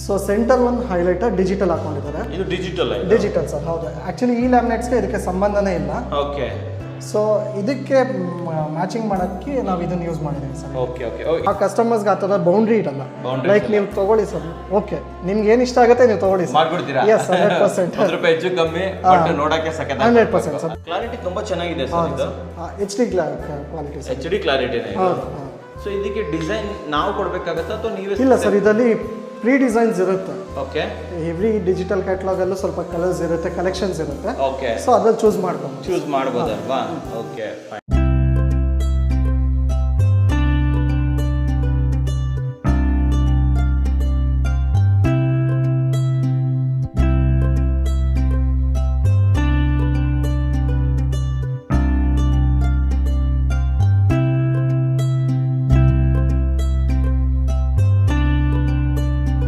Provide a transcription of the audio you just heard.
So centre ಒಂದು highlighter digital ಹಾಕೊಂಡಿದ್ದಾರೆ. ಇದು ಡಿಜಿಟಲ್ ಸರ್, ಹೌದು. ಆಕ್ಚುಲಿ ಈ ಲ್ಯಾಮಿನೇಟ್ಸ್ಗೆ ಇದಕ್ಕೆ ಸಂಬಂಧನೇ ಇಲ್ಲ. ಓಕೆ. ಸೊ ಇದಕ್ಕೆ ಮ್ಯಾಚಿಂಗ್ ಮಾಡೋಕ್ಕೆ ನಾವು ಇದನ್ನು ಯೂಸ್ ಮಾಡಿದ್ದೀವಿ ಸರ್. ಓಕೆ. ಆ ಕಸ್ಟಮರ್ಸ್ಗೆ ಆ ಥರ ಬೌಂಡ್ರಿ ಇರಲ್ಲ. ಲೈಕ್ ನೀವು ತಗೊಳ್ಳಿ ಸರ್, ಓಕೆ ನಿಮ್ಗೆ ಏನು ಇಷ್ಟ ಆಗುತ್ತೆ ನೀವು ತಗೊಳ್ಳಿ ಸರ್. ಮಾಡ್ಬಿಡ್ತೀರಾ? ಎಸ್ 100%. 1 ರೂಪಾಯಿ ಹೆಚ್ಚು ಕಮ್ಮಿ, ಬಟ್ ನೋಡಕ್ಕೆ ಸಖತ್ 100% ಸರ್. ಕ್ಲಾರಿಟಿ ತುಂಬಾ ಚೆನ್ನಾಗಿದೆ ಸರ್. ಇದು HD ಕ್ವಾಲಿಟಿ ಸರ್. HD ಕ್ಲಾರಿಟಿನೇ. ಹೌದು. ಸೊ ಇದಕ್ಕೆ ಡಿಸೈನ್ ನಾವು ಕೊಡಬೇಕಾಗತ್ತಾ ಅಥವಾ ನೀವೇ? ಇಲ್ಲ ಸರ್, ಇದರಲ್ಲಿ ಪ್ರೀ ಡಿಸೈನ್ಸ್ ಇರುತ್ತೆ. ಓಕೆ. ಎವ್ರಿ ಡಿಜಿಟಲ್ ಕ್ಯಾಟಲಾಗ್ ಅಲ್ಲೂ ಸ್ವಲ್ಪ ಕಲರ್ಸ್ ಇರುತ್ತೆ, ಕಲೆಕ್ಷನ್ಸ್ ಇರುತ್ತೆ. ಓಕೆ. ಸೊ ಅದ್ರಲ್ಲಿ ಚೂಸ್ ಮಾಡ್ಬೋದು ಮಾಡ್ಬೋದಲ್ವಾ? Okay fine.